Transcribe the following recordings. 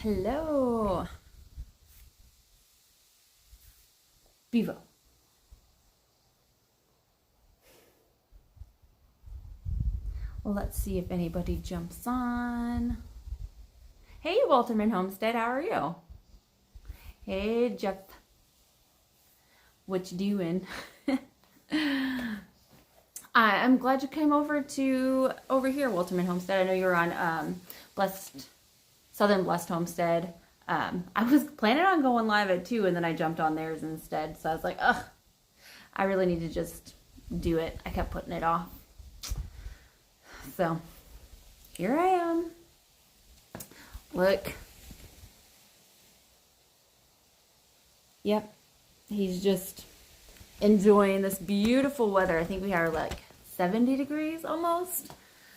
Hello. Bevo. Well, let's see if anybody jumps on. Hey, Walterman Homestead, how are you? Hey, Jeff. What you doing? I'm glad you came over here, Walterman Homestead. I know you're on Southern Blessed Homestead. I was planning on going live at 2, and then I jumped on theirs instead. So I was like, ugh, I really need to just do it. I kept putting it off. So here I am. Look. Yep. He's just enjoying this beautiful weather. I think we are like 70 degrees almost.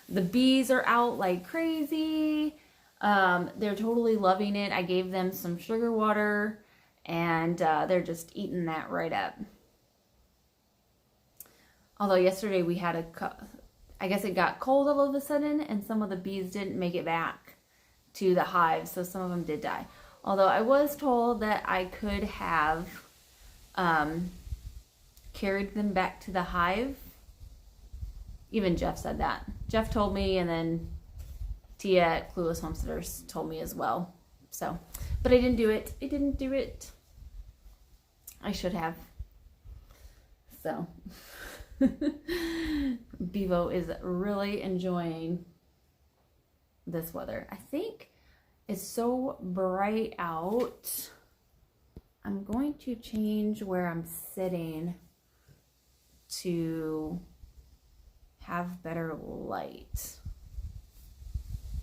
The bees are out like crazy. They're totally loving it. I gave them some sugar water, and they're just eating that right up. Although yesterday we had I guess it got cold all of a sudden, and some of the bees didn't make it back to the hive, so some of them did die. Although I was told that I could have carried them back to the hive. Even Jeff said that. Jeff told me, and then Tia at Clueless Homesteaders told me as well. So, but I didn't do it. I didn't do it. I should have. So, Bevo is really enjoying this weather. I think it's so bright out. I'm going to change where I'm sitting to have better light.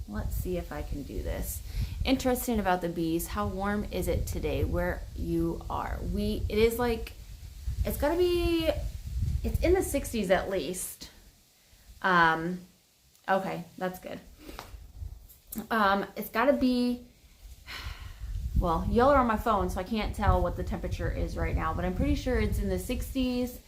Let's see if I can do this. Interesting about the bees. How warm is it today where you are? It is like, it's gotta be, it's in the 60s at least. Okay, that's good. It's gotta be, well, y'all are on my phone, so I can't tell what the temperature is right now, but I'm pretty sure it's in the 60s,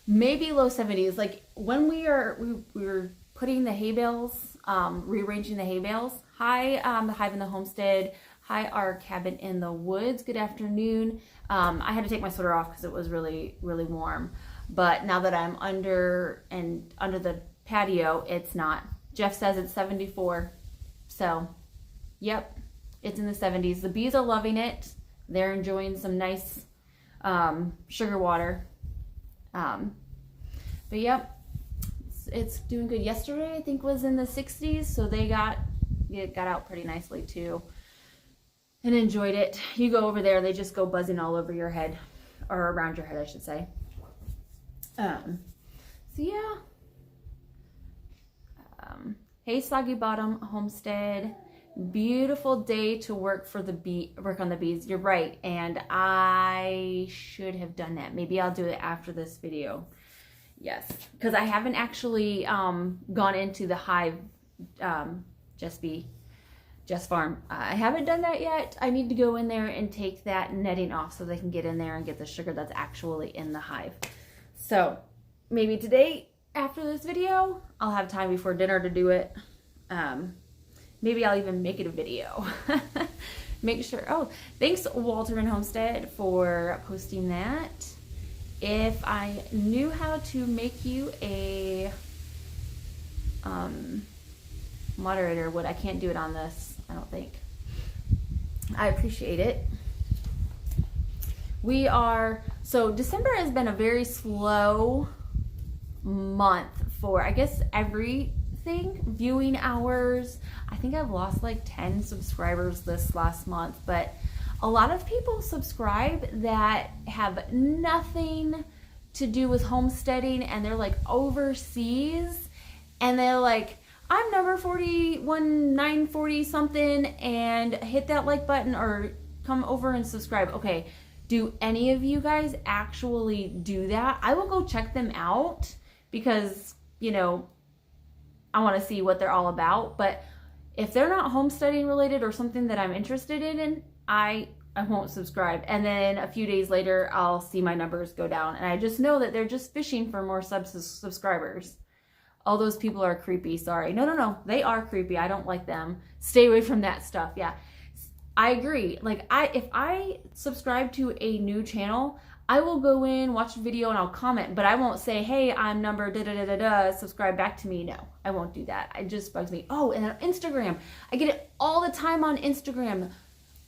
maybe low 70s. Like when we were putting the hay bales, rearranging the hay bales. Hi, the Hive in the Homestead. Hi, our cabin in the woods. Good afternoon. I had to take my sweater off because it was really, really warm. But now that I'm under the patio, it's not. Jeff says it's 74. So, yep, it's in the 70s. The bees are loving it. They're enjoying some nice sugar water. But yep, it's doing good. Yesterday, I think, was in the 60s, so it got out pretty nicely too, and enjoyed it. You go over there, they just go buzzing all over your head, or around your head, I should say. So yeah. Hey, Soggy Bottom Homestead. Beautiful day to work on the bees. You're right, and I should have done that. Maybe I'll do it after this video. Yes, because I haven't actually gone into the hive, Just Farm. I haven't done that yet. I need to go in there and take that netting off so they can get in there and get the sugar that's actually in the hive. So maybe today, after this video, I'll have time before dinner to do it. Maybe I'll even make it a video. Make sure. Oh, thanks, Walterman Homestead, for posting that. If I knew how to make you a moderator, I can't do it on this, I don't think. I appreciate it. So December has been a very slow month for, I guess, everything. Viewing hours. I think I've lost like 10 subscribers this last month, but a lot of people subscribe that have nothing to do with homesteading, and they're like overseas, and they're like, I'm number 940 something, and hit that like button or come over and subscribe. Okay, do any of you guys actually do that? I will go check them out because, I want to see what they're all about. But if they're not homesteading related or something that I'm interested in, I won't subscribe. And then a few days later, I'll see my numbers go down. And I just know that they're just fishing for more subscribers. All those people are creepy. Sorry. No. They are creepy. I don't like them. Stay away from that stuff. Yeah. I agree. Like if I subscribe to a new channel, I will go in, watch the video, and I'll comment, but I won't say, hey, I'm number da da da da da, subscribe back to me. No, I won't do that. It just bugs me. Oh, and on Instagram, I get it all the time on Instagram.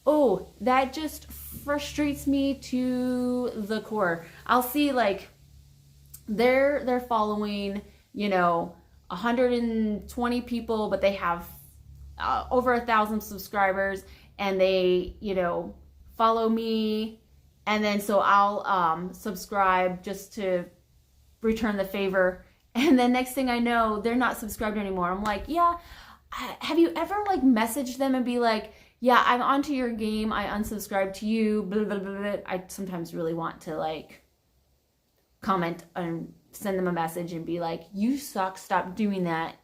Oh, that just frustrates me to the core. I'll see like they're following, 120 people, but they have over 1,000 subscribers, and they, follow me. And then so I'll subscribe just to return the favor. And then next thing I know, they're not subscribed anymore. I'm like, yeah, have you ever like messaged them and be like, yeah, I'm onto your game, I unsubscribed to you, blah, blah, blah, blah. I sometimes really want to like comment and send them a message and be like, you suck, stop doing that.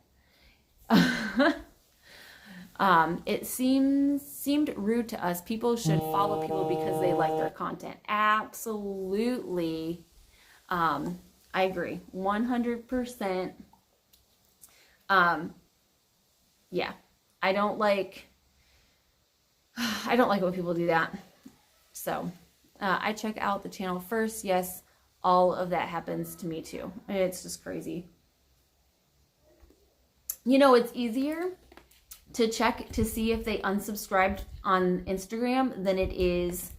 It seemed rude to us. People should follow people because they like their content. Absolutely. I agree. 100%. Yeah. I don't like when people do that. So, I check out the channel first. Yes, all of that happens to me too. It's just crazy. It's easier to check to see if they unsubscribed on Instagram than it is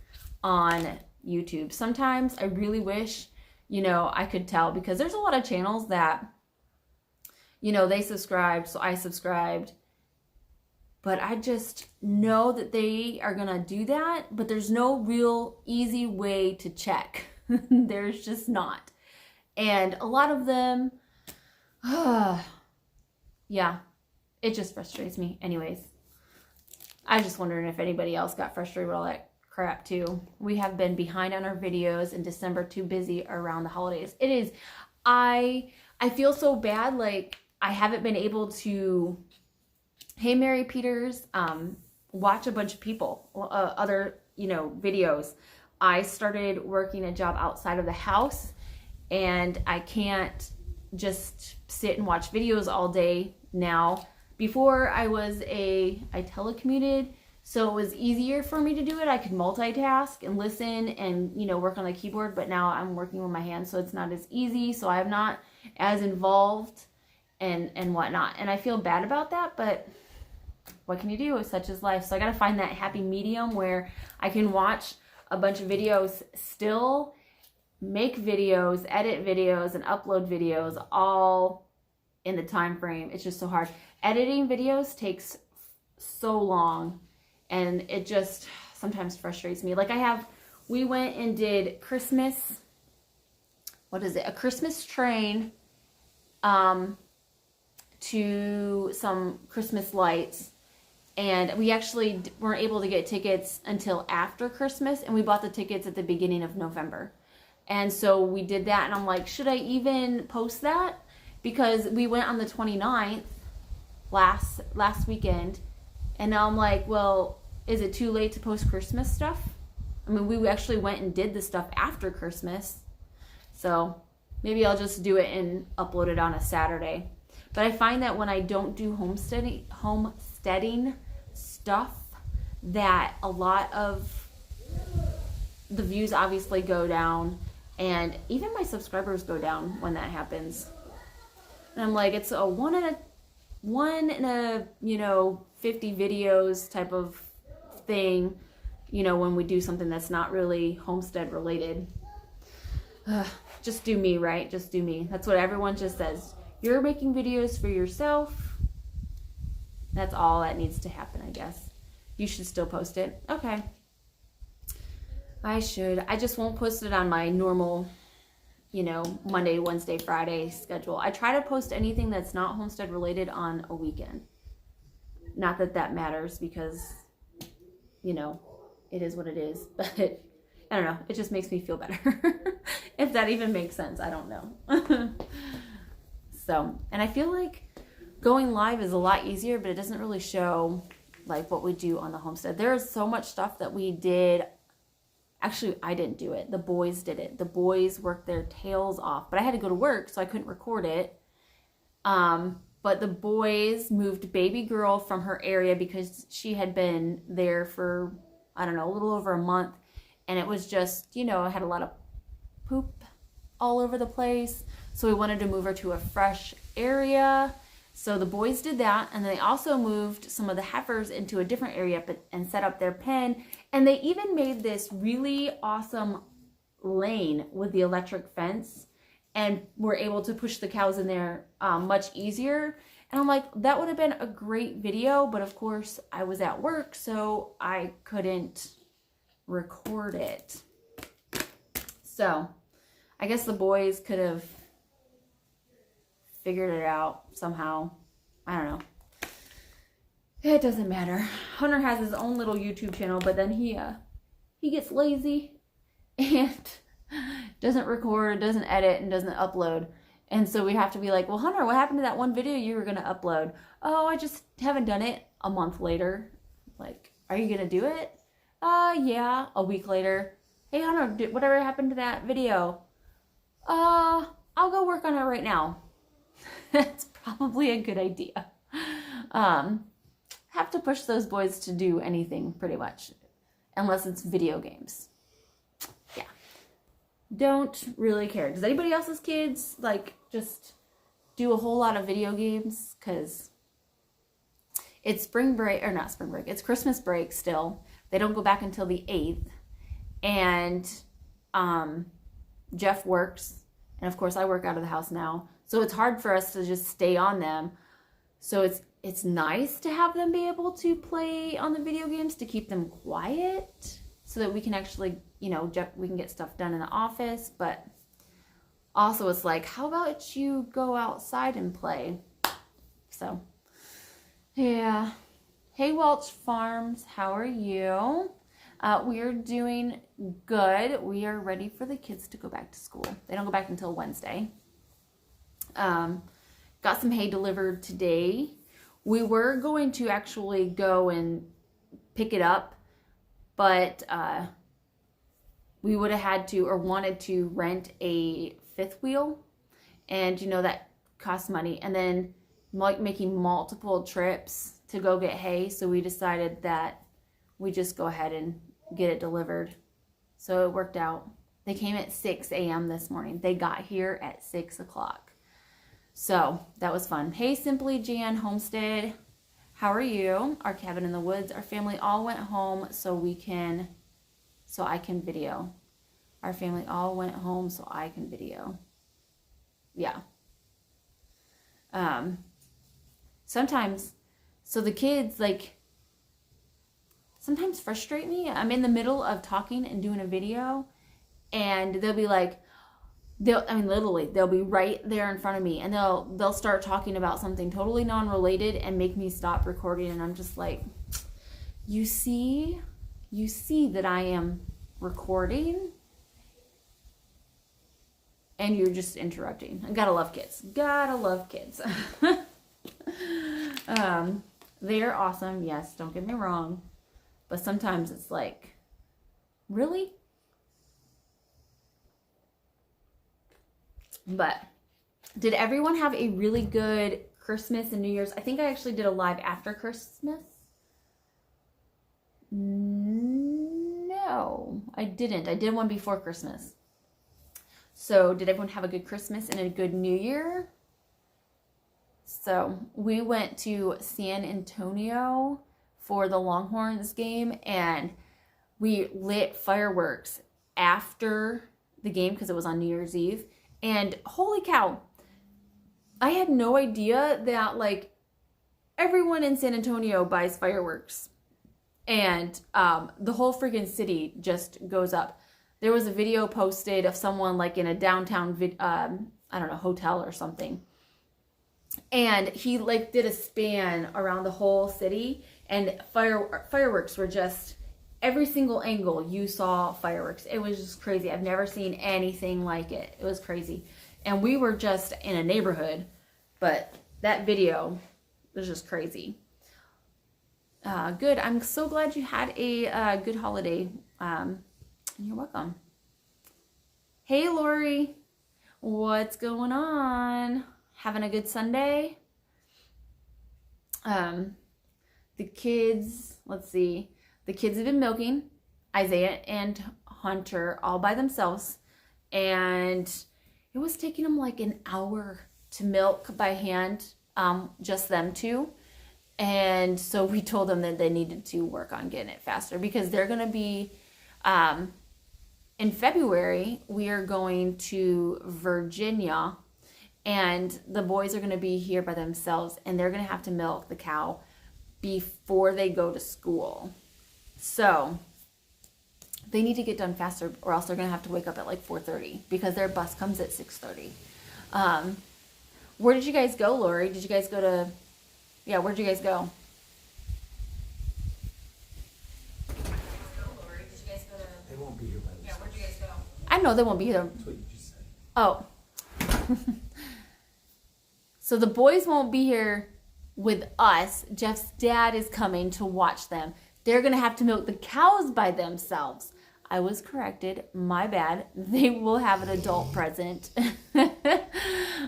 on YouTube. Sometimes I really wish, I could tell, because there's a lot of channels that, they subscribed, so I subscribed. But I just know that they are going to do that, but there's no real easy way to check. There's just not. And a lot of them, yeah. It just frustrates me. Anyways, I was just wondering if anybody else got frustrated with all that crap too. We have been behind on our videos in December, too busy around the holidays. It is. I feel so bad. Like I haven't been able to, hey, Mary Peters, watch a bunch of people, other, videos. I started working a job outside of the house, and I can't just sit and watch videos all day now. Before I telecommuted, so it was easier for me to do it. I could multitask and listen and, work on the keyboard, but now I'm working with my hands, so it's not as easy. So I'm not as involved and whatnot. And I feel bad about that, but what can you do? Such is life. So I got to find that happy medium where I can watch a bunch of videos still, make videos, edit videos, and upload videos all in the time frame. It's just so hard. Editing videos takes so long, and it just sometimes frustrates me. Like we went and did Christmas, a Christmas train to some Christmas lights, and we actually weren't able to get tickets until after Christmas, and we bought the tickets at the beginning of November. And so we did that, and I'm like, should I even post that? Because we went on the 29th last weekend, and now I'm like, well, is it too late to post Christmas stuff? I mean, we actually went and did the stuff after Christmas, so maybe I'll just do it and upload it on a Saturday. But I find that when I don't do homesteading stuff, that a lot of the views obviously go down, and even my subscribers go down when that happens. And I'm like, it's a one in a 50 videos type of thing, when we do something that's not really homestead related. Just do me, right? Just do me. That's what everyone just says. You're making videos for yourself. That's all that needs to happen, I guess. You should still post it. Okay. I should. I just won't post it on my normal, Monday, Wednesday, Friday schedule. I try to post anything that's not homestead related on a weekend. Not that that matters, because, it is what it is. But I don't know. It just makes me feel better. If that even makes sense. I don't know. So, and I feel like going live is a lot easier, but it doesn't really show like what we do on the homestead. There's so much stuff that we did. Actually, I didn't do it. The boys did it. The boys worked their tails off, but I had to go to work, so I couldn't record it. but the boys moved baby girl from her area because she had been there for, I don't know, a little over a month. And it was just, you know, had a lot of poop all over the place. So we wanted to move her to a fresh area. So the boys did that. And they also moved some of the heifers into a different area and set up their pen. And they even made this really awesome lane with the electric fence and were able to push the cows in there much easier. And I'm like, that would have been a great video, but of course I was at work, so I couldn't record it. So I guess the boys could have figured it out somehow. I don't know. It doesn't matter. Hunter has his own little YouTube channel, but then he gets lazy and doesn't record, doesn't edit, and doesn't upload. And so we have to be like, well, Hunter, what happened to that one video you were going to upload? Oh, I just haven't done it. A month later. Like, are you going to do it? Yeah. A week later. Hey, Hunter, whatever happened to that video? I'll go work on it right now. That's probably a good idea. Have to push those boys to do anything pretty much. Unless it's video games. Yeah. Don't really care. Does anybody else's kids like just do a whole lot of video games? Because it's spring break, or not spring break, it's Christmas break still. They don't go back until the 8th. And Jeff works. And of course I work out of the house now. So it's hard for us to just stay on them. So it's nice to have them be able to play on the video games to keep them quiet so that we can actually, you know, we can get stuff done in the office. But also it's like, how about you go outside and play? So, yeah. Hey, Welch Farms, how are you? We are doing good. We are ready for the kids to go back to school. They don't go back until Wednesday. Got some hay delivered today. We were going to actually go and pick it up, but we would have had to or wanted to rent a fifth wheel, and you know that costs money, and then like making multiple trips to go get hay, so we decided that we just go ahead and get it delivered. So it worked out. They came at 6 a.m. this morning. They got here at 6 o'clock. So that was fun. Hey, Simply Jan Homestead, how are you? Our cabin in the woods. Our family all went home so I can video. Our family all went home so I can video. Yeah. Sometimes, so the kids like sometimes frustrate me. I'm in the middle of talking and doing a video, and they'll be like, literally, they'll be right there in front of me, and they'll start talking about something totally non-related and make me stop recording, and I'm just like, you see that I am recording, and you're just interrupting. I gotta love kids. Gotta love kids. They're awesome, yes, don't get me wrong, but sometimes it's like, really? But did everyone have a really good Christmas and New Year's? I think I actually did a live after Christmas. No, I didn't. I did one before Christmas. So did everyone have a good Christmas and a good New Year? So we went to San Antonio for the Longhorns game, and we lit fireworks after the game because it was on New Year's Eve. And holy cow, I had no idea that like everyone in San Antonio buys fireworks, and the whole freaking city just goes up. There was a video posted of someone like in a downtown, I don't know, hotel or something. And he like did a span around the whole city, and fireworks were just every single angle you saw fireworks. It was just crazy. I've never seen anything like it. It was crazy. And we were just in a neighborhood, but that video was just crazy. Good. I'm so glad you had a good holiday. You're welcome. Hey, Lori. What's going on? Having a good Sunday? Um, the kids, let's see, the kids have been milking Isaiah and Hunter all by themselves, and it was taking them like an hour to milk by hand, just them two. And so we told them that they needed to work on getting it faster because they're going to be, in February, we are going to Virginia, and the boys are going to be here by themselves, and they're going to have to milk the cow before they go to school. So they need to get done faster, or else they're going to have to wake up at like 4:30 because their bus comes at 6:30. Where did you guys go, Lori? Did you guys go to... Yeah, where'd you guys go? They won't be here by this. Yeah, where'd you guys go? I know they won't be here. That's what you just said. Oh. So the boys won't be here with us. Jeff's dad is coming to watch them. They're going to have to milk the cows by themselves. I was corrected. My bad. They will have an adult present.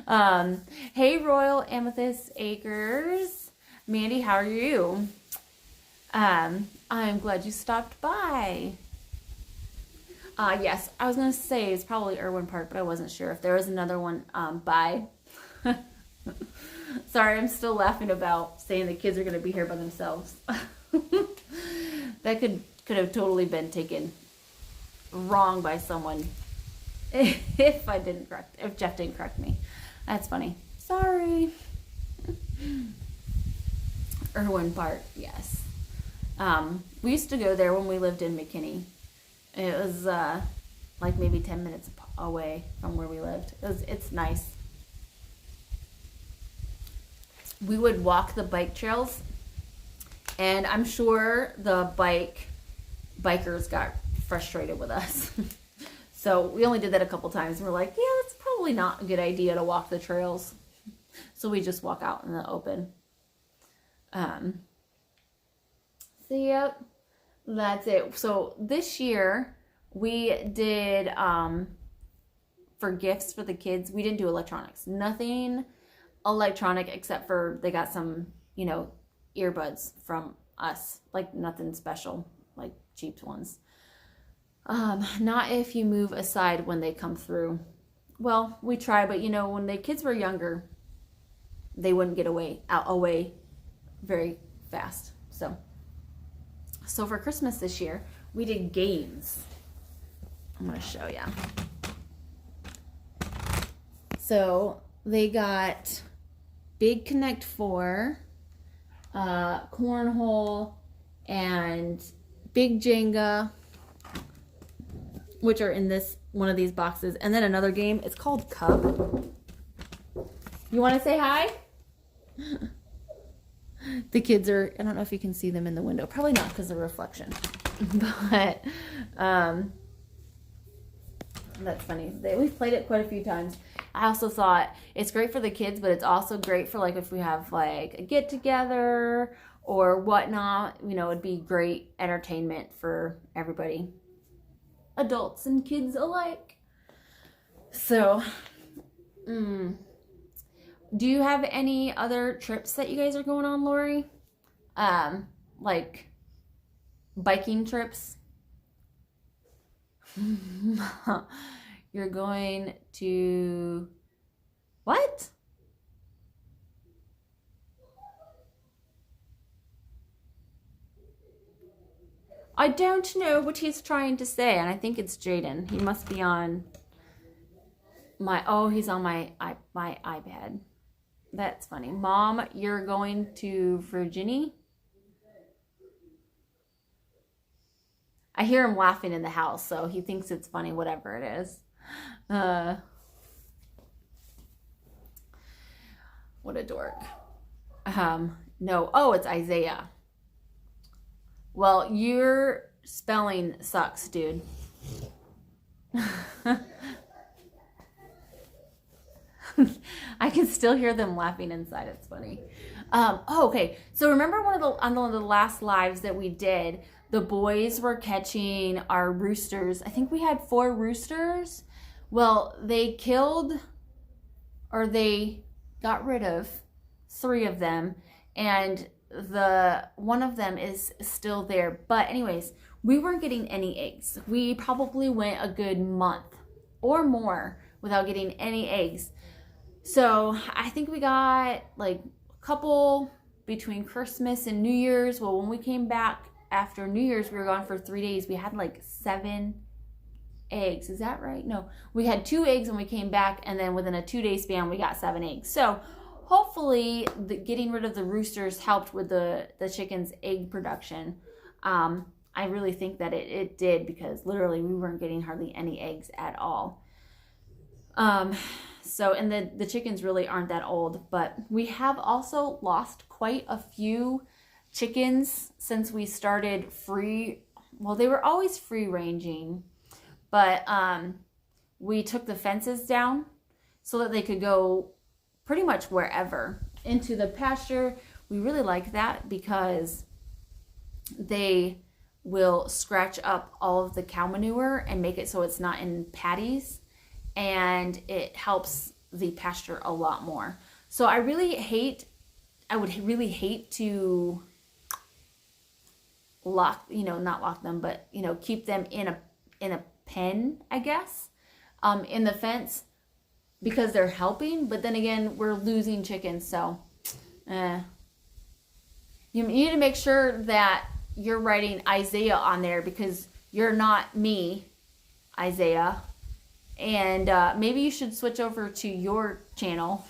Hey, Royal Amethyst Acres. Mandy, how are you? I'm glad you stopped by. Yes, I was going to say it's probably Irwin Park, but I wasn't sure if there was another one by. Sorry, I'm still laughing about saying the kids are going to be here by themselves. That could have totally been taken wrong by someone if Jeff didn't correct me. That's funny. Sorry. Irwin Park, yes. We used to go there when we lived in McKinney. It was like maybe 10 minutes away from where we lived. It's nice. We would walk the bike trails, and I'm sure the bikers got frustrated with us. So we only did that a couple times, and we're like, yeah, that's probably not a good idea to walk the trails. So we just walk out in the open. So yep, that's it. So this year we did, for gifts for the kids, we didn't do electronics. Nothing electronic except for they got some, earbuds from us. Like nothing special, like cheap ones. Not if you move aside when they come through. Well, we try, but when the kids were younger, they wouldn't get away very fast. So for Christmas this year, we did games. I'm going to show you. So they got Big Connect 4, Cornhole, and Big Jenga, which are in one of these boxes. And then another game, it's called Cub. You want to say hi? The kids are, I don't know if you can see them in the window. Probably not because of the reflection. But that's funny. We've played it quite a few times. I also thought it's great for the kids, but it's also great for like if we have like a get together or whatnot. It'd be great entertainment for everybody, adults and kids alike. So, do you have any other trips that you guys are going on, Lori? Like biking trips? You're going to what? I don't know what he's trying to say, and I think it's Jaden. He must be on he's on my iPad. That's funny. Mom, you're going to Virginia? I hear him laughing in the house, so he thinks it's funny, whatever it is. What a dork. No. Oh, it's Isaiah. Well, your spelling sucks, dude. I can still hear them laughing inside. It's funny. Okay. So remember on one of the last lives that we did, the boys were catching our roosters. I think we had 4 roosters. Well, they got rid of 3 of them, and the one of them is still there. But anyways, we weren't getting any eggs. We probably went a good month or more without getting any eggs. So I think we got like a couple between Christmas and New Year's. Well, when we came back after New Year's, we were gone for 3 days. We had like 7 eggs. Is that right? No, we had 2 eggs when we came back, and then within a 2-day span, we got 7 eggs. So hopefully getting rid of the roosters helped with the chicken's egg production. I really think that it did, because literally we weren't getting hardly any eggs at all. So, and the chickens really aren't that old, but we have also lost quite a few chickens since we started well, they were always free ranging, but we took the fences down so that they could go pretty much wherever into the pasture. We really like that because they will scratch up all of the cow manure and make it so it's not in patties, and it helps the pasture a lot more. So I would really hate to not lock them, but keep them in a pen, I guess, in the fence, because they're helping, but then again, we're losing chickens. So you need to make sure that you're writing Isaiah on there, because you're not me, Isaiah. And maybe you should switch over to your channel.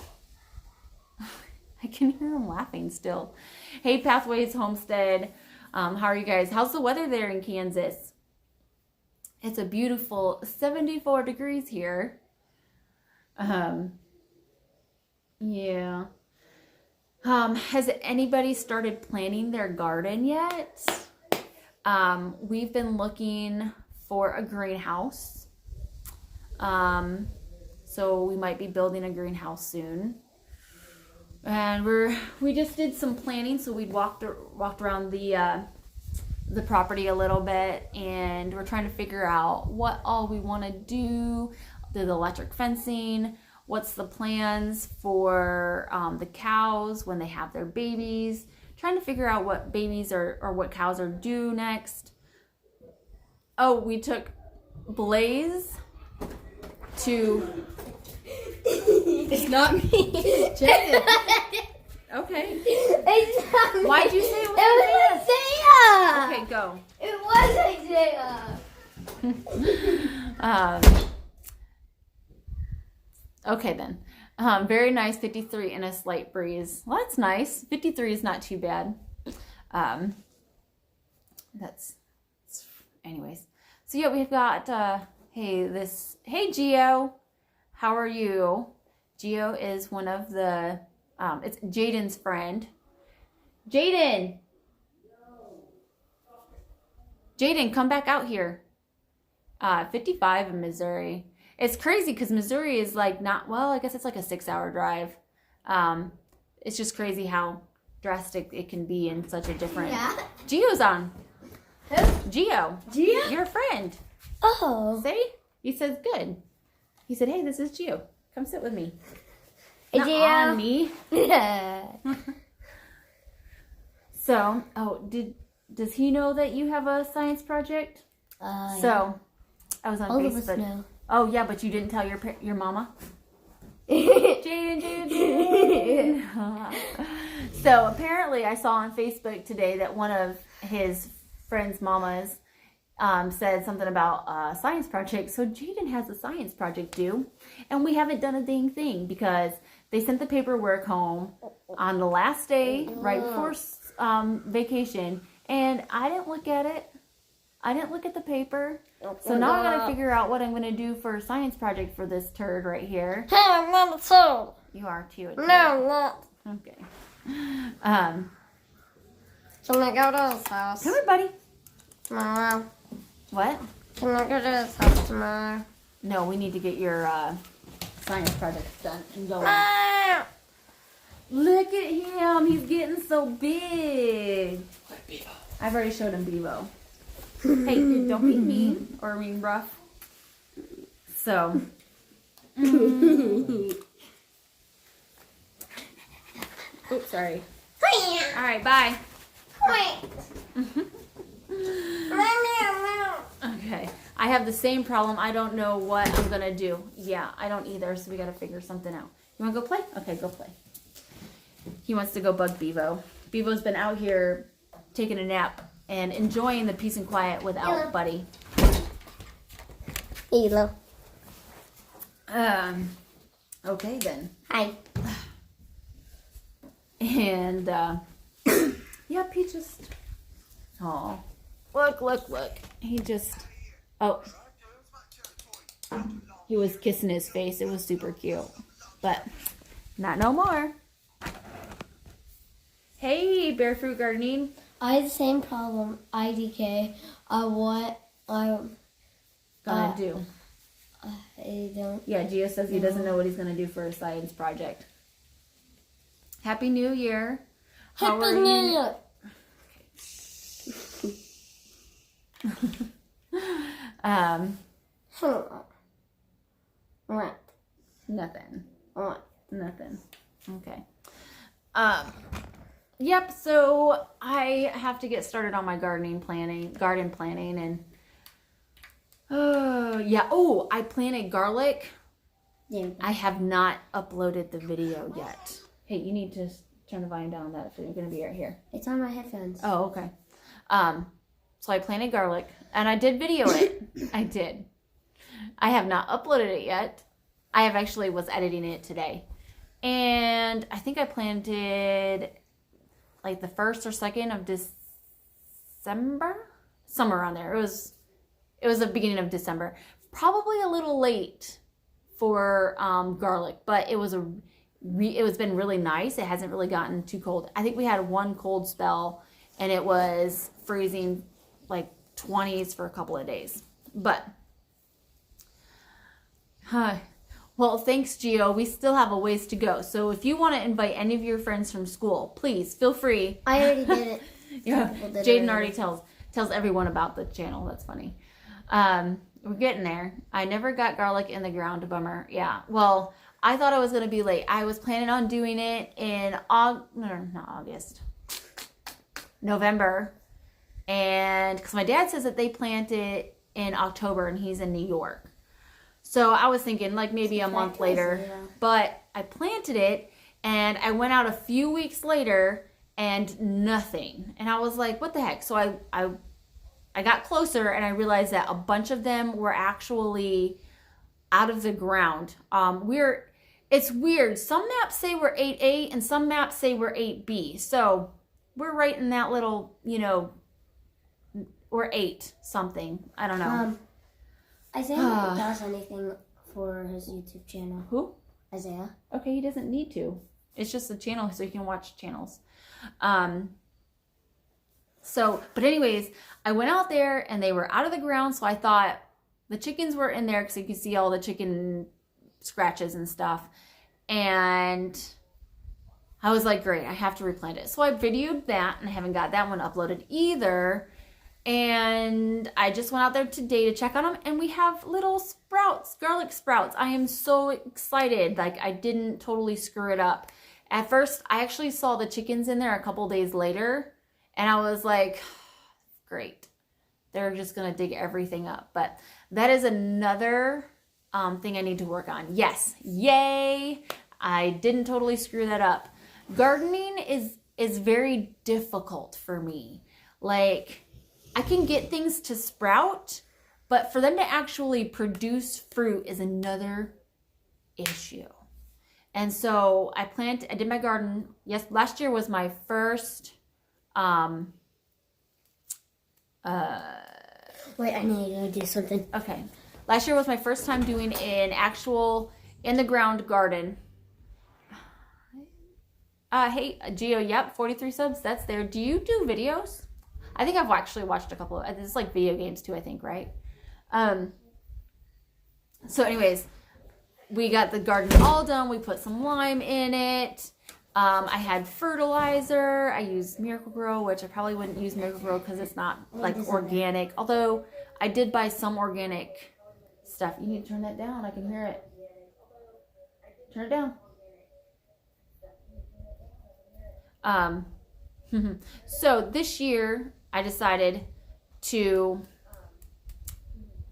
I can hear him laughing still. Hey, Pathways Homestead. How are you guys? How's the weather there in Kansas? It's a beautiful 74 degrees here. Yeah. Has anybody started planting their garden yet? We've been looking for a greenhouse. So we might be building a greenhouse soon. And we just did some planning, so we walked around the property a little bit, and we're trying to figure out what all we want to do. The electric fencing, what's the plans for the cows when they have their babies, trying to figure out what babies or what cows are due next. Oh, we took Blaze to... It's not me. Jaden. Okay. It's not me. Why'd you say it was Isaiah? Okay, go. It was Isaiah. Okay then. Very nice, 53 and a slight breeze. Well, that's nice. 53 is not too bad. Anyways. So yeah, we've got, hey Gio, how are you? Gio is one of the, it's Jaden's friend. Jaden, come back out here. 55 in Missouri. It's crazy because Missouri is like I guess it's like a 6-hour drive. It's just crazy how drastic it can be in such a different... Yeah. Gio's on. Who? Gio. Gio? Your friend. Oh. See? He says good. He said, hey, this is Gio. Come sit with me. Hey, Not Gio. on me. Yeah. So, does he know that you have a science project? So, I was on all Facebook. of us know. Oh yeah, but you didn't tell your mama? Jaden. So apparently I saw on Facebook today that one of his friend's mamas said something about a science project. So Jaden has a science project due, and we haven't done a dang thing because they sent the paperwork home on the last day right before vacation, and I didn't look at it. I didn't look at the paper. So now I gotta figure out what I'm gonna do for a science project for this turd right here. Hey, I'm not a soul. You are too. No, I'm not. Okay. Can I go to his house Come here, buddy. tomorrow? What? Can I go to his house tomorrow? No, we need to get your science project done and going. Ah! Look at him. He's getting so big. I've already showed him Bevo. Hey, don't be mean or rough. So. Oops, sorry. All right, bye. Wait. Okay. I have the same problem. I don't know what I'm going to do. Yeah, I don't either, so we got to figure something out. You want to go play? Okay, go play. He wants to go bug Bevo. Bevo's been out here taking a nap and enjoying the peace and quiet without Buddy. Hello. Okay then. Hi. And, yeah, he just, oh, look. He just, oh, he was kissing his face. It was super cute, but not no more. Hey, Barefruit Gardening. I had the same problem. IDK. What I'm Gonna do. I don't. Yeah, Gio says he doesn't know what he's gonna do for a science project. Happy New Year. How are Happy New you? Year. What? Nothing. What? Nothing. Okay. Yep, so I have to get started on my garden planning, and yeah. Oh, I planted garlic. Yeah. I have not uploaded the video yet. Hey, you need to turn the volume down on that if you're going to be right here. It's on my headphones. Oh, okay. So I planted garlic, and I did video it. I did. I have not uploaded it yet. I have actually was editing it today. And I think I planted like the 1st or 2nd of December, somewhere around there. It was the beginning of December. Probably a little late for garlic, but it was been really nice. It hasn't really gotten too cold. I think we had one cold spell, and it was freezing like 20s for a couple of days. But well, thanks, Gio. We still have a ways to go. So if you want to invite any of your friends from school, please feel free. I already did it. Yeah, Jaden already tells everyone about the channel. That's funny. We're getting there. I never got garlic in the ground. Bummer. Yeah. Well, I thought I was going to be late. I was planning on doing it in November. And because my dad says that they plant it in October, and he's in New York. So I was thinking like maybe a month later, but I planted it, and I went out a few weeks later and nothing. And I was like, what the heck? So I got closer, and I realized that a bunch of them were actually out of the ground. It's weird. Some maps say we're 8A and some maps say we're 8B. So we're right in that little, we're 8 something. I don't know. Isaiah does anything for his YouTube channel. Who? Isaiah. Okay, he doesn't need to. It's just a channel so you can watch channels. But anyways, I went out there and they were out of the ground. So I thought the chickens were in there because you can see all the chicken scratches and stuff. And I was like, great, I have to replant it. So I videoed that, and I haven't got that one uploaded either. And I just went out there today to check on them, and we have little sprouts, garlic sprouts. I am so excited. Like, I didn't totally screw it up. At first, I actually saw the chickens in there a couple days later, and I was like, great. They're just going to dig everything up. But that is another thing I need to work on. Yes. Yay. I didn't totally screw that up. Gardening is very difficult for me. Like, I can get things to sprout, but for them to actually produce fruit is another issue. And so I did my garden. Yes, last year was my first, Wait, I need to do something. okay. Last year was my first time doing an actual in-the-ground garden. Hey, Gio, yep, 43 subs, that's there. Do you do videos? I think I've actually watched a couple of, it's like video games too, I think, right? So anyways, we got the garden all done. We put some lime in it. I had fertilizer. I used Miracle-Gro, which I probably wouldn't use Miracle-Gro because it's not like organic. Although I did buy some organic stuff. You need to turn that down. I can hear it. Turn it down. So this year I decided to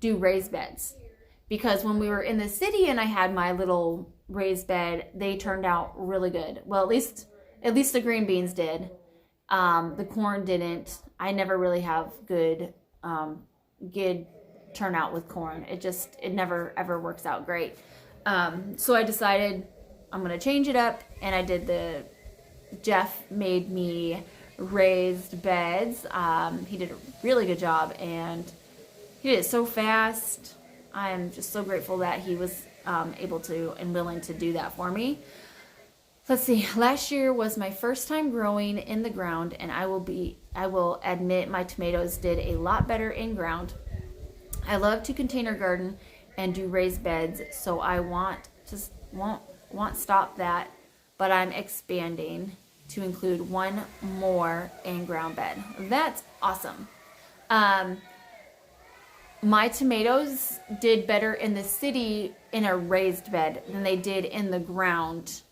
do raised beds because when we were in the city and I had my little raised bed, they turned out really good. Well, at least the green beans did. The corn didn't. I never really have good turnout with corn. It never ever works out great. So I decided I'm gonna change it up, and I did Jeff made me raised beds. He did a really good job, and he did it so fast. I'm just so grateful that he was able to and willing to do that for me. Let's see. Last year was my first time growing in the ground, and I will admit my tomatoes did a lot better in ground. I love to container garden and do raised beds, so I won't stop that, but I'm expanding to include one more in-ground bed. That's awesome. My tomatoes did better in the city in a raised bed than they did in the ground,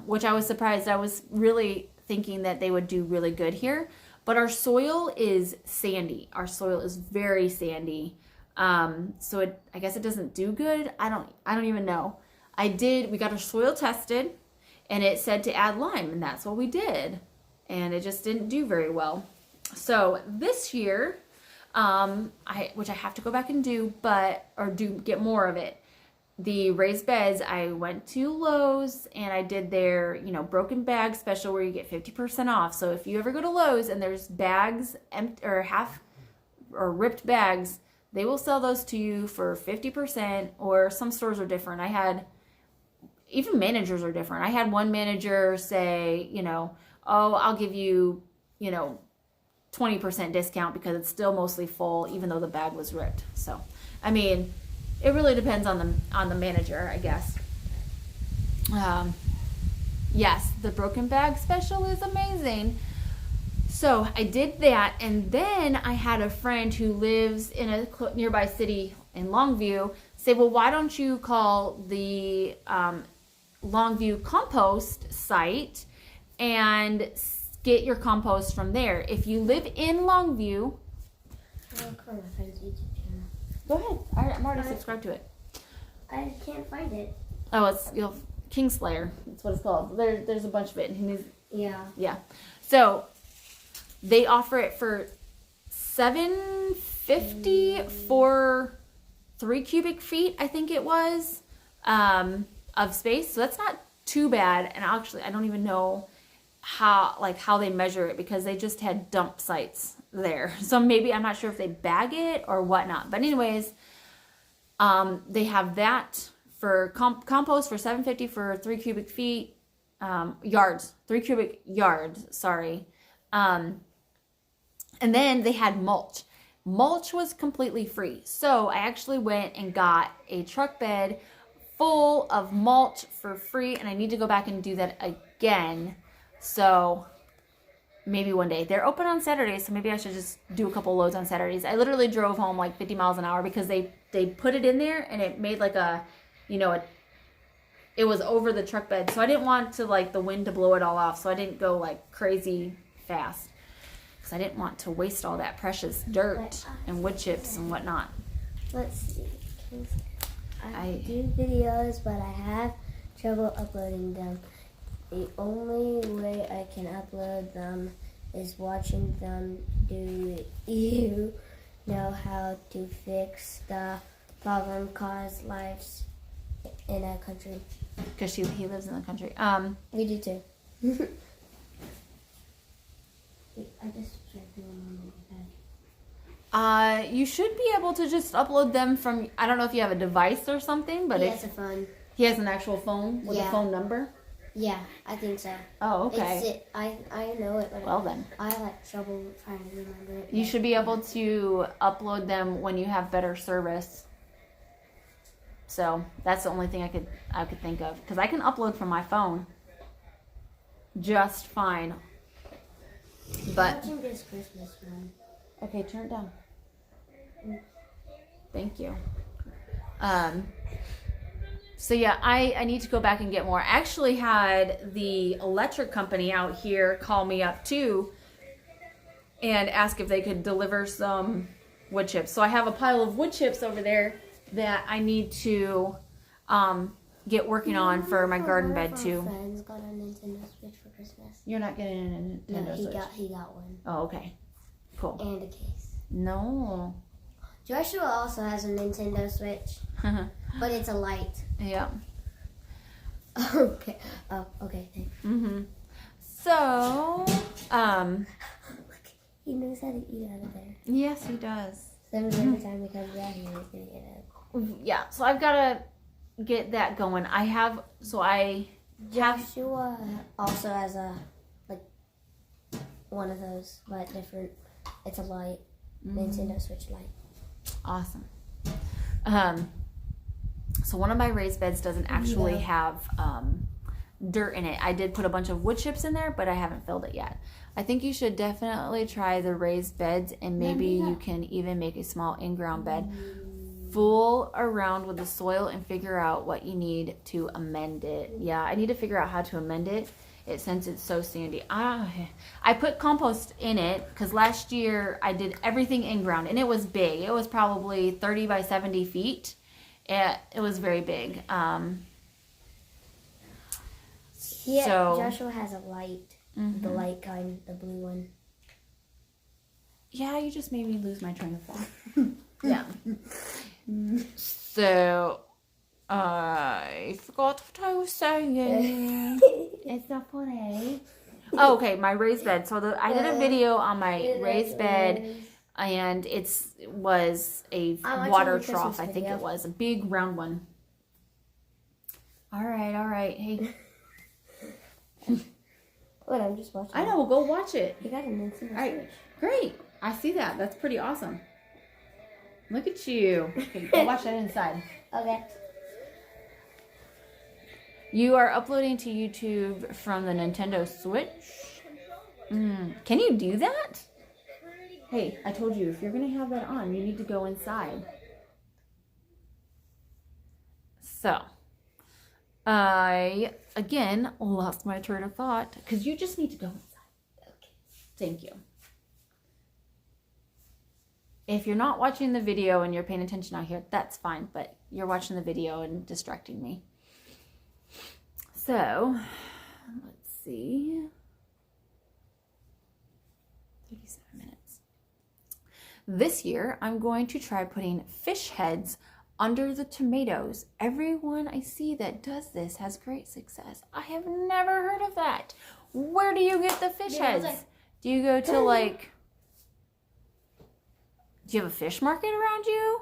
which I was surprised. I was really thinking that they would do really good here, but our soil is sandy. Our soil is very sandy. So I guess it doesn't do good. I don't even know. We got our soil tested, and it said to add lime, and that's what we did. And it just didn't do very well. So this year, which I have to go back and get more of it. The raised beds, I went to Lowe's and I did their, broken bag special where you get 50% off. So if you ever go to Lowe's and there's bags, ripped bags, they will sell those to you for 50%, or some stores are different. Even managers are different. I had one manager say, I'll give you, 20% discount because it's still mostly full, even though the bag was ripped. So, it really depends on the manager, I guess. Yes, the broken bag special is amazing. So I did that, and then I had a friend who lives in a nearby city in Longview say, well, why don't you call the Longview compost site and get your compost from there. If you live in Longview, go ahead. I'm already subscribed to it. I can't find it. Oh, it's Kingslayer. That's what it's called. There's a bunch of it. Yeah. So they offer it for $7.50 for 3 cubic feet, I think it was, of space. So that's not too bad. And actually, I don't even know how they measure it because they just had dump sites there. So maybe, I'm not sure if they bag it or whatnot. But anyways, they have that for compost for $7.50 for 3 cubic feet, yards, 3 cubic yards, sorry. And then they had mulch. Mulch was completely free. So I actually went and got a truck bed full of mulch for free, and I need to go back and do that again. So maybe one day. They're open on Saturdays, so maybe I should just do a couple loads on Saturdays. I literally drove home like 50 miles an hour because they put it in there and it made like it was over the truck bed. So I didn't want to the wind to blow it all off. So I didn't go like crazy fast because I didn't want to waste all that precious dirt and wood chips and whatnot. Let's see. I do videos, but I have trouble uploading them. The only way I can upload them is watching them. Do you know how to fix the problem caused lives in our country? Because he lives in the country. We do too. I just checked on my iPad. You should be able to just upload them from, I don't know if you have a device or something, but He has a phone. He has an actual phone with a phone number? Yeah, I think so. Oh, okay. I know it, but well then. I have trouble trying to remember it. You should be able to upload them when you have better service. So that's the only thing I could think of, because I can upload from my phone just fine. But Watching this Christmas one. Okay, turn it down. Thank you. So yeah, I need to go back and get more. I actually had the electric company out here call me up too and ask if they could deliver some wood chips. So I have a pile of wood chips over there that I need to get working on for my garden bed too. My friends got a Nintendo Switch for Christmas. You're not getting a Nintendo Switch? He got one. Oh, okay. Cool. And a case. No. Joshua also has a Nintendo Switch, but it's a light. Yeah. Okay. Oh, okay. Thanks. So, he knows how to eat out of there. yes, he does. So every time he comes out here, he's gonna get it. Yeah, so I've got to get that going. Joshua also has one of those, but different. It's a light, Nintendo Switch light. Awesome. So one of my raised beds doesn't actually have dirt in it. I did put a bunch of wood chips in there, but I haven't filled it yet. I think you should definitely try the raised beds, and maybe you can even make a small in-ground bed. Fool around with the soil and figure out what you need to amend it. Yeah, I need to figure out how to amend it. Since it's so sandy. I put compost in it because last year I did everything in ground, and it was big. It was probably 30 by 70 feet. It was very big. Joshua has a light, the light kind, the blue one. Yeah, you just made me lose my train of thought. Yeah. So I forgot what I was saying. It's not funny. Oh, okay, my raised bed. So I did a video on my raised bed, and it was a water trough. I think it was a big round one. All right. Hey. What? I'm just watching. I know. We'll go watch it. You got a Nintendo Switch. All right, great. I see that. That's pretty awesome. Look at you. Okay, go watch that inside. Okay. You are uploading to YouTube from the Nintendo Switch? Can you do that? Hey, I told you, if you're going to have that on, you need to go inside. So, I, again, lost my train of thought, because you just need to go inside. Okay. Thank you. If you're not watching the video and you're paying attention out here, that's fine, but you're watching the video and distracting me. So, let's see. 37 minutes. This year, I'm going to try putting fish heads under the tomatoes. Everyone I see that does this has great success. I have never heard of that. Where do you get the fish heads? Do you go to do you have a fish market around you?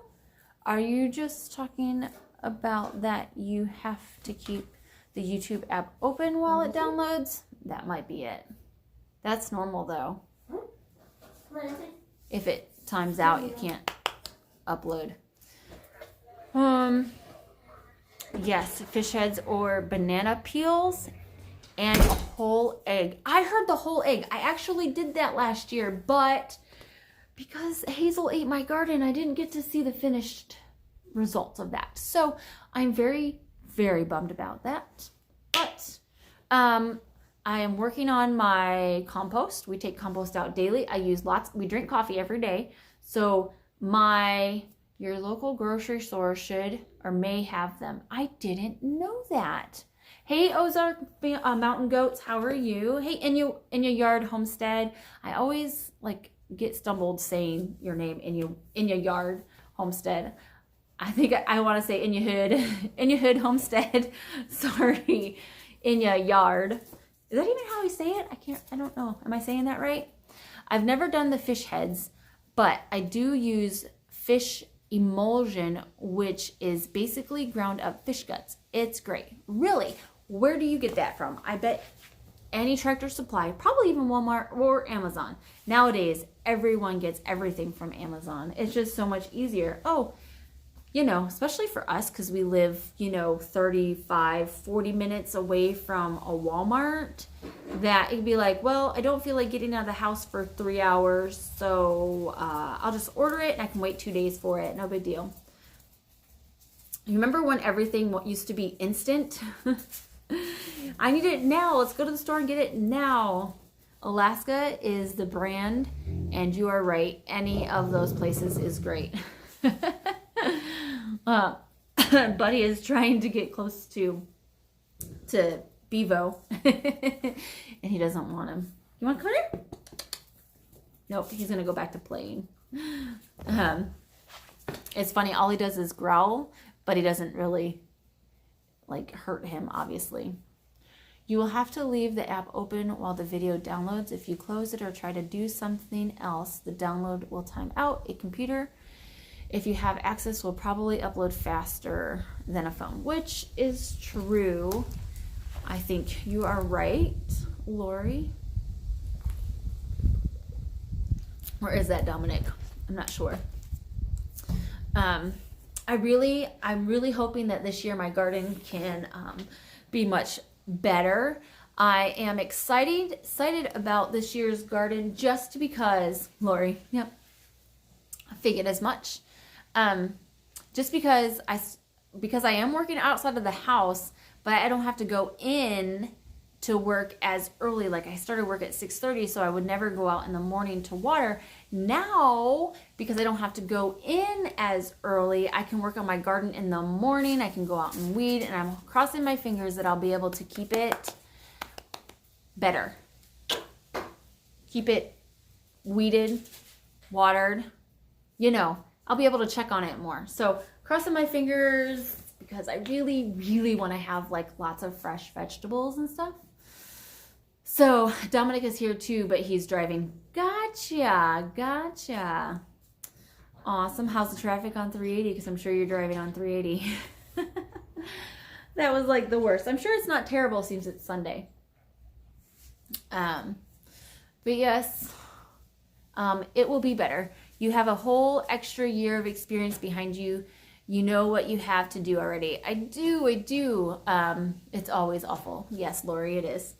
Are you just talking about that you have to keep the YouTube app open while it downloads? That might be it. That's normal though. If it times out, you can't upload. Yes, fish heads or banana peels and a whole egg. I heard the whole egg. I actually did that last year, but because Hazel ate my garden, I didn't get to see the finished results of that. So I'm very, very bummed about that. But I am working on my compost. We take compost out daily. I use we drink coffee every day. So your local grocery store should or may have them. I didn't know that. Hey, Ozark Mountain Goats, how are you? Hey, in your yard homestead. I always get stumbled saying your name in your yard homestead. I think I want to say in your hood homestead. Sorry, in your yard. Is that even how we say it? I don't know. Am I saying that right? I've never done the fish heads, but I do use fish emulsion, which is basically ground up fish guts. It's great. Really, where do you get that from? I bet any Tractor Supply, probably even Walmart or Amazon. Nowadays, everyone gets everything from Amazon. It's just so much easier. Oh, especially for us because we live, 35, 40 minutes away from a Walmart, that it'd be like, well, I don't feel like getting out of the house for 3 hours, so I'll just order it and I can wait 2 days for it. No big deal. You remember when everything used to be instant? I need it now. Let's go to the store and get it now. Alaska is the brand, and you are right. Any of those places is great. Buddy is trying to get close to Bevo, and he doesn't want him. You want to come here? Nope, he's gonna go back to playing. It's funny. All he does is growl, but he doesn't really like hurt him, obviously. You will have to leave the app open while the video downloads. If you close it or try to do something else, the download will time out. A computer, if you have access, will probably upload faster than a phone, which is true. I think you are right, Lori. Or is that Dominic? I'm not sure. I'm really hoping that this year my garden can be much better. I am excited about this year's garden just because, Lori, yep, I figured as much. Just because I am working outside of the house, but I don't have to go in to work as early. Like I started work at 6:30, so I would never go out in the morning to water. Now, because I don't have to go in as early, I can work on my garden in the morning. I can go out and weed, and I'm crossing my fingers that I'll be able to keep it better. Keep it weeded, watered. You know, I'll be able to check on it more. So crossing my fingers because I really, really want to have like lots of fresh vegetables and stuff. So Dominic is here too, but he's driving. Gotcha. Awesome. How's the traffic on 380? Because I'm sure you're driving on 380. That was like the worst. I'm sure it's not terrible since it's Sunday. But yes, it will be better. You have a whole extra year of experience behind you. You know what you have to do already. I do. It's always awful. Yes, Lori, it is.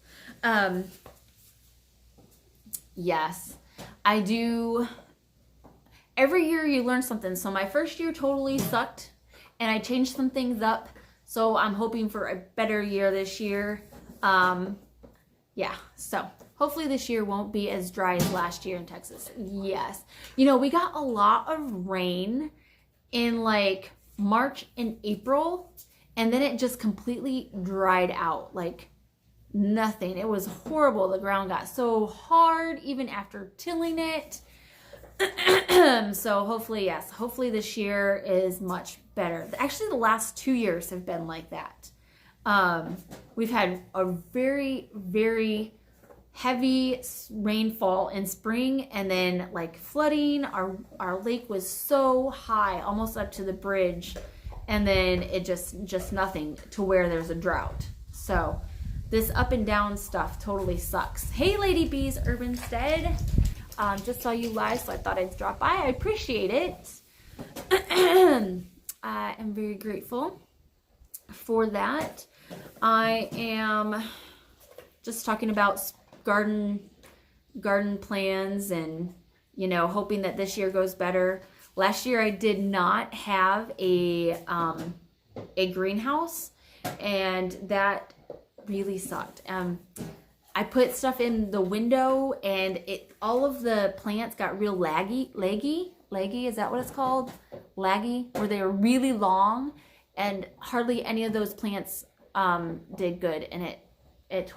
Yes, I do. Every year you learn something. So my first year totally sucked, and I changed some things up. So I'm hoping for a better year this year. Yeah, so hopefully this year won't be as dry as last year in Texas. Yes. You know, we got a lot of rain in like March and April, and then it just completely dried out. Like nothing. It was horrible. The ground got so hard even after tilling it. So hopefully, yes, hopefully this year is much better. Actually, the last 2 years have been like that. We've had a very, very heavy rainfall in spring, and then like flooding. Our lake was so high, almost up to the bridge, and then it just nothing to where there's a drought. So this up and down stuff totally sucks. Hey, Lady Bees Urbanstead. Just saw you live, so I thought I'd drop by. I appreciate it. I am very grateful for that. I am just talking about garden plans and, you know, hoping that this year goes better. Last year I did not have a greenhouse, and that really sucked. I put stuff in the window, and all of the plants got real leggy, is that what it's called? Laggy, where they were really long, and hardly any of those plants did good, and it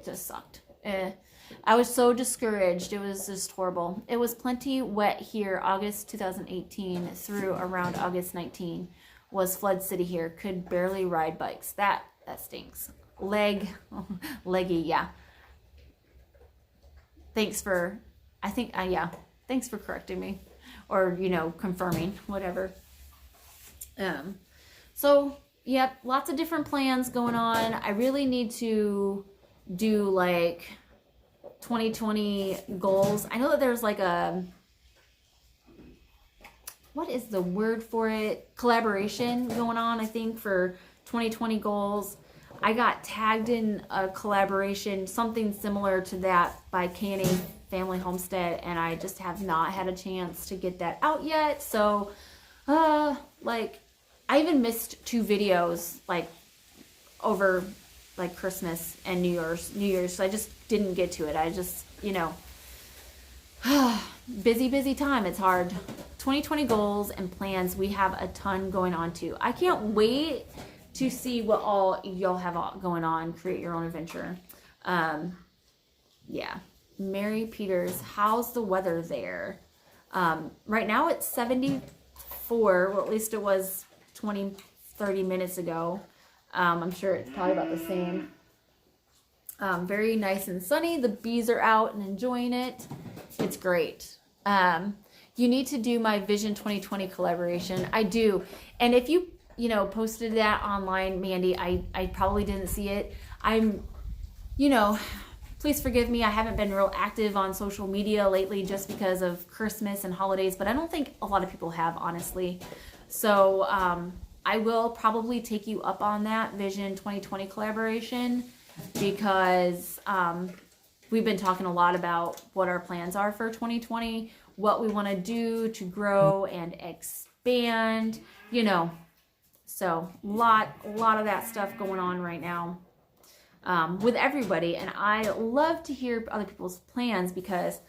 just sucked. I was so discouraged. It was just horrible. It was plenty wet here. August 2018 through around August 19 was flood city here. Could barely ride bikes. That stinks. Leggy, yeah. Thanks for correcting me, or, you know, confirming, whatever. So, yep, lots of different plans going on. I really need to do like 2020 goals. I know that there's like what is the word for it? Collaboration going on, I think, for 2020 goals. I got tagged in a collaboration, something similar to that, by K&A Family Homestead, and I just have not had a chance to get that out yet. So, I I even missed 2 videos like over like Christmas and New Year's. So I just didn't get to it. I just, busy time. It's hard. 2020 goals and plans. We have a ton going on too. I can't wait to see what all y'all have going on. Create your own adventure. Yeah. Mary Peters, how's the weather there? Right now it's 74, or at least it was 20-30 minutes ago. I'm sure it's probably about the same. Very nice and sunny. The bees are out and enjoying it. It's great. You need to do my Vision 2020 collaboration. I do. And if you posted that online, Mandy, I probably didn't see it. Please forgive me. I haven't been real active on social media lately just because of Christmas and holidays, but I don't think a lot of people have, honestly. So I will probably take you up on that Vision 2020 collaboration because we've been talking a lot about what our plans are for 2020, what we want to do to grow and expand, So a lot of that stuff going on right now. With everybody, and I love to hear other people's plans because,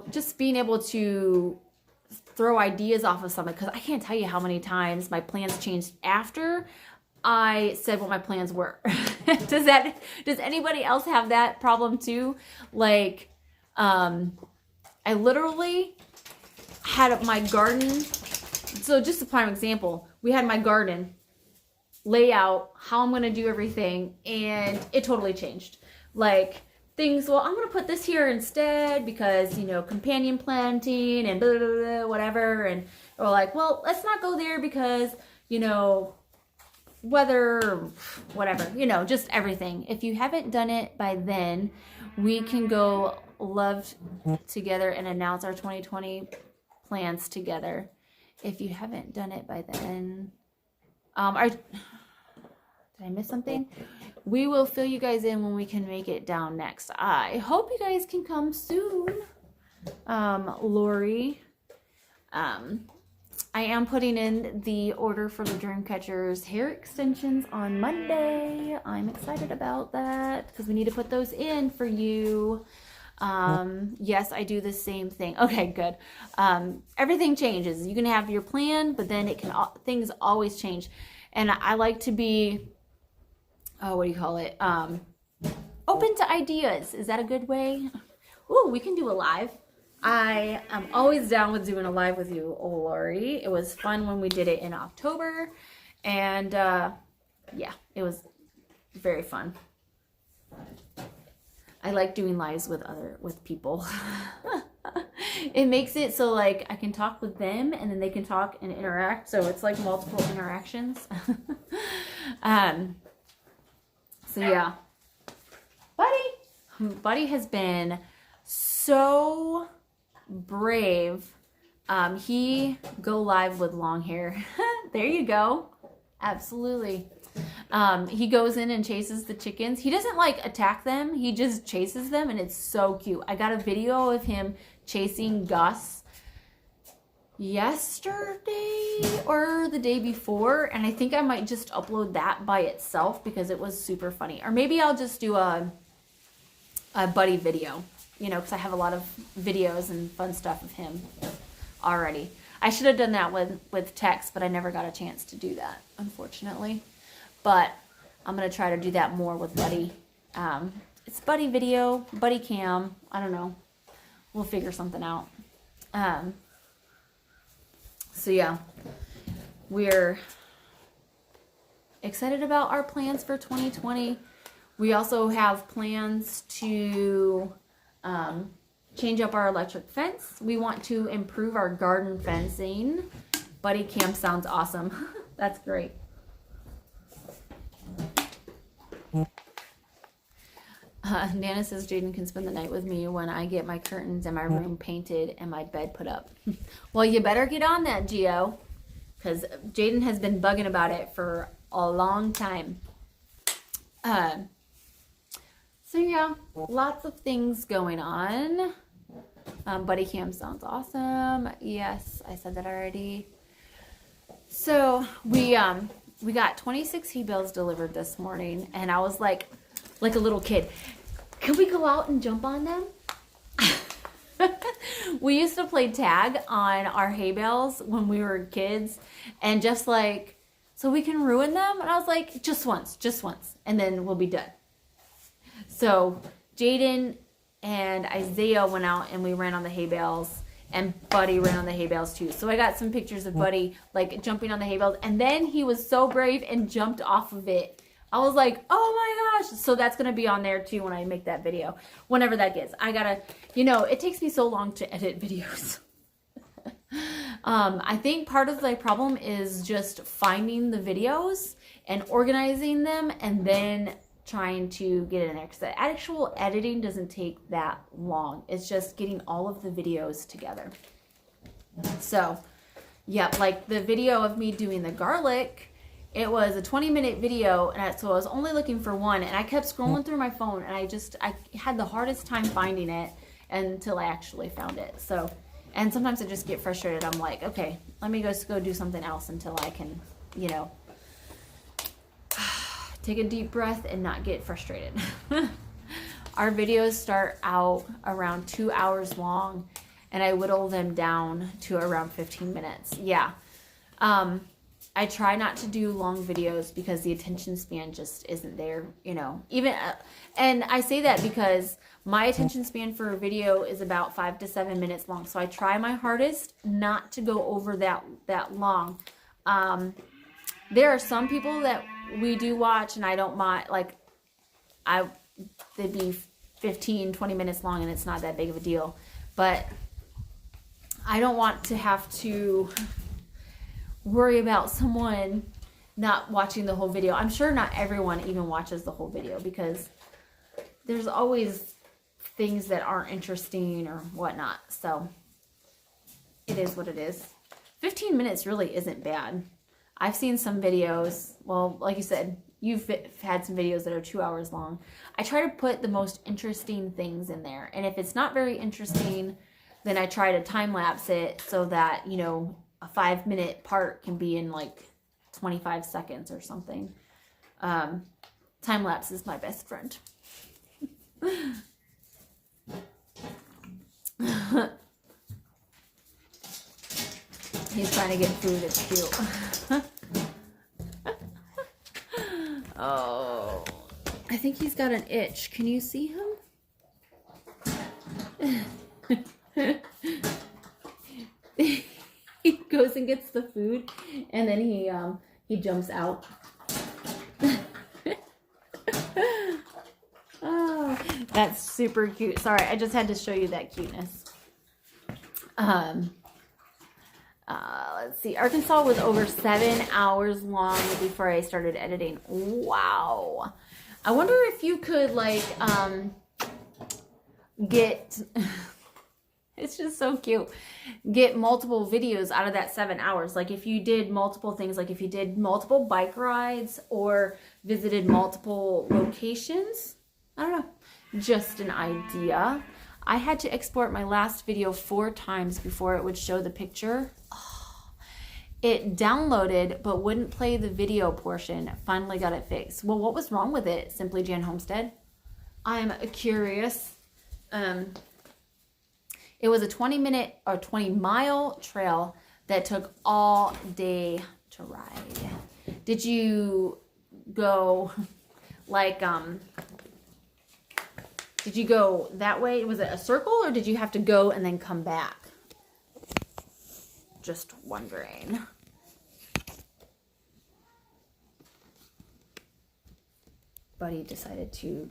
just being able to throw ideas off of something, because I can't tell you how many times my plans changed after I said what my plans were. Does anybody else have that problem too? Like, I literally had my garden. So just a prime example, we had my garden layout, how I'm going to do everything, and it totally changed. Like things, well, I'm going to put this here instead because, companion planting and blah, blah, blah, whatever. And or like, well, let's not go there because, weather, whatever, just everything. If you haven't done it by then, we can go love together and announce our 2020 plans together. If you haven't done it by then, did I miss something? We will fill you guys in when we can make it down next. I hope you guys can come soon. Lori. I am putting in the order for the Dreamcatchers hair extensions on Monday. I'm excited about that because we need to put those in for you. Yes, I do the same thing. Okay, good. Everything changes. You can have your plan, but then things always change. And I like to be, open to ideas. Is that a good way? Ooh, we can do a live. I am always down with doing a live with you, Lori. It was fun when we did it in October. And, yeah, it was very fun. I like doing lives with people. It makes it so like I can talk with them and then they can talk and interact. So it's like multiple interactions. So yeah. Buddy has been so brave. He go live with long hair. There you go. Absolutely. He goes in and chases the chickens. He doesn't like attack them. He just chases them and it's so cute. I got a video of him chasing Gus yesterday or the day before, and I think I might just upload that by itself because it was super funny. Or maybe I'll just do a Buddy video, because I have a lot of videos and fun stuff of him already. I should have done that with Tex, but I never got a chance to do that, unfortunately. But I'm going to try to do that more with Buddy. It's Buddy video, Buddy cam. I don't know. We'll figure something out. So yeah, we're excited about our plans for 2020. We also have plans to change up our electric fence. We want to improve our garden fencing. Buddy cam sounds awesome. That's great. Nana says Jaden can spend the night with me when I get my curtains and my room painted and my bed put up. Well, you better get on that, Gio, because Jaden has been bugging about it for a long time. So yeah, lots of things going on. Buddy cam sounds awesome. Yes, I said that already. So we got 26 he bales delivered this morning, and I was like a little kid, can we go out and jump on them? We used to play tag on our hay bales when we were kids, and just like, so we can ruin them. And I was like, just once, and then we'll be done. So Jaden and Isaiah went out and we ran on the hay bales, and Buddy ran on the hay bales too. So I got some pictures of Buddy like jumping on the hay bales, and then he was so brave and jumped off of it. I was like, oh my gosh. So that's going to be on there too when I make that video, whenever that gets. I gotta, it takes me so long to edit videos. I think part of the problem is just finding the videos and organizing them and then trying to get it in there. Because the actual editing doesn't take that long. It's just getting all of the videos together. So, yeah, like the video of me doing the garlic, it was a 20-minute video, and so I was only looking for one, and I kept scrolling through my phone, and I had the hardest time finding it until I actually found it. So, and sometimes I just get frustrated. I'm like, okay, let me just go do something else until I can, take a deep breath and not get frustrated. Our videos start out around 2 hours long, and I whittle them down to around 15 minutes. Yeah. I try not to do long videos because the attention span just isn't there, even, and I say that because my attention span for a video is about 5 to 7 minutes long. So I try my hardest not to go over that long. There are some people that we do watch and I don't mind, like they'd be 15, 20 minutes long and it's not that big of a deal, but I don't want to have to worry about someone not watching the whole video. I'm sure not everyone even watches the whole video because there's always things that aren't interesting or whatnot. So it is what it is. 15 minutes really isn't bad. I've seen some videos, well, like you said, you've had some videos that are 2 hours long. I try to put the most interesting things in there. And if it's not very interesting, then I try to time lapse it so that, a 5-minute part can be in like 25 seconds or something. Time lapse is my best friend. He's trying to get food. It's cute. Oh, I think he's got an itch. Can you see him? He goes and gets the food, and then he jumps out. Oh, that's super cute. Sorry, I just had to show you that cuteness. Let's see. Arkansas was over 7 hours long before I started editing. Wow. I wonder if you could get it's just so cute. Get multiple videos out of that 7 hours. Like if you did multiple things, like if you did multiple bike rides or visited multiple locations. I don't know. Just an idea. I had to export my last video 4 times before it would show the picture. Oh, it downloaded but wouldn't play the video portion. Finally got it fixed. Well, what was wrong with it, Simply Jan Homestead? I'm curious. It was a 20-minute or 20-mile trail that took all day to ride. Did you go did you go that way? Was it a circle or did you have to go and then come back? Just wondering. Buddy decided to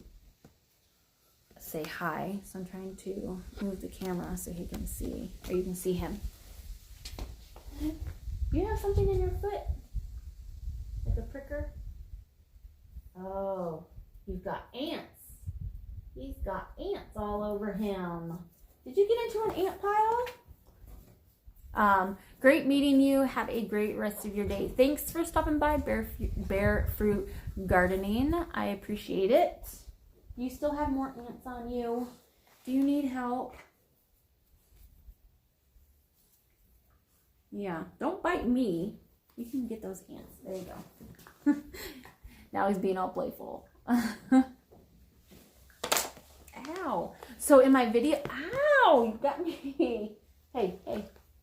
say hi, so I'm trying to move the camera so he can see, or you can see him. You have something in your foot? Like a pricker? Oh, you've got ants. He's got ants all over him. Did you get into an ant pile? Great meeting you. Have a great rest of your day. Thanks for stopping by Bear Fruit Gardening. I appreciate it. You still have more ants on you. Do you need help? Yeah, don't bite me. You can get those ants. There you go. Now he's being all playful. Ow. So in my video, ow, you got me. Hey,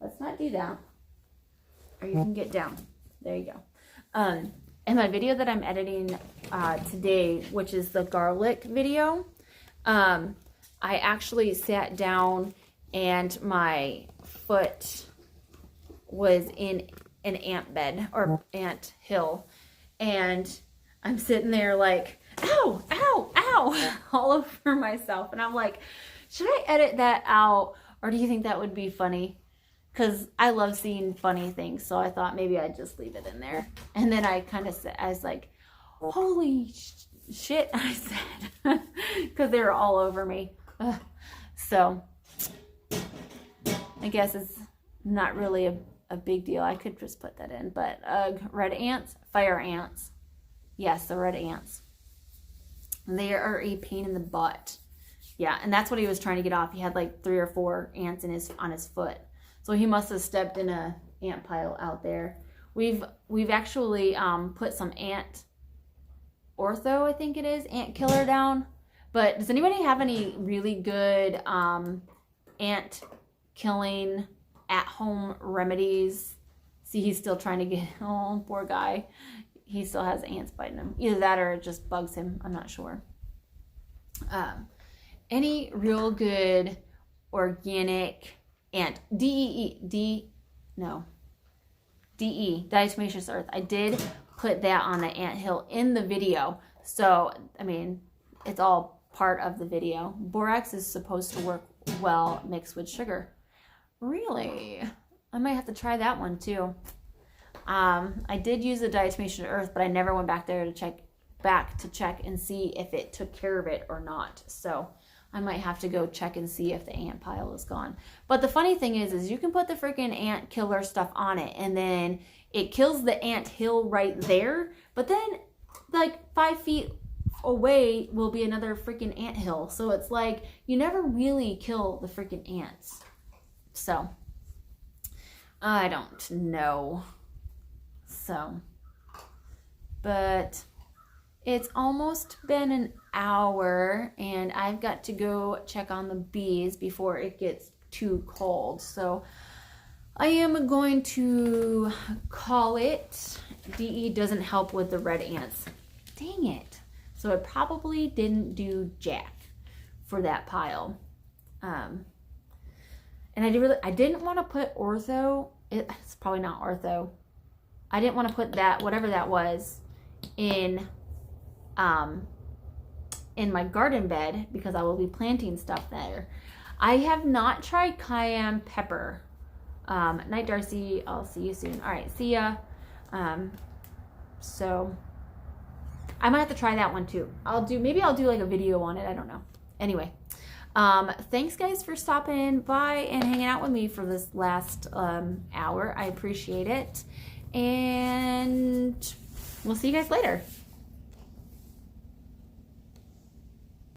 let's not do that. Or you can get down. There you go. In my video that I'm editing today, which is the garlic video, I actually sat down and my foot was in an ant bed or ant hill, and I'm sitting there like, ow, ow, ow, all over myself, and I'm like, should I edit that out, or do you think that would be funny? Because I love seeing funny things, so I thought maybe I'd just leave it in there. And then I kind of said, I was like, holy shit, I said, because they were all over me. Ugh. So I guess it's not really a big deal. I could just put that in. But red ants, fire ants. Yes, the red ants. They are a pain in the butt. Yeah, and that's what he was trying to get off. He had like 3 or 4 ants on his foot. So he must have stepped in a ant pile out there. We've actually put some ant ortho, I think it is, ant killer down. But does anybody have any really good ant killing at home remedies? See, he's still trying to get, oh, poor guy. He still has ants biting him. Either that or it just bugs him. I'm not sure. Any real good organic ant, DE, diatomaceous earth. I did put that on the anthill in the video. So, I mean, it's all part of the video. Borax is supposed to work well mixed with sugar. Really? I might have to try that one too. I did use the diatomaceous earth, but I never went back there to check and see if it took care of it or not. So I might have to go check and see if the ant pile is gone. But the funny thing is you can put the freaking ant killer stuff on it, and then it kills the ant hill right there. But then, like 5 feet away will be another freaking ant hill. So it's like you never really kill the freaking ants. So I don't know. So, but it's almost been an hour, and I've got to go check on the bees before it gets too cold. So I am going to call it. DE doesn't help with the red ants. Dang it. So it probably didn't do jack for that pile. And I didn't want to put ortho. It's probably not ortho. I didn't want to put that, whatever that was, in my garden bed because I will be planting stuff there. I have not tried cayenne pepper. Night, Darcy. I'll see you soon. All right, see ya. So I might have to try that one too. Maybe I'll do like a video on it. I don't know. Anyway, thanks guys for stopping by and hanging out with me for this last hour. I appreciate it. And we'll see you guys later.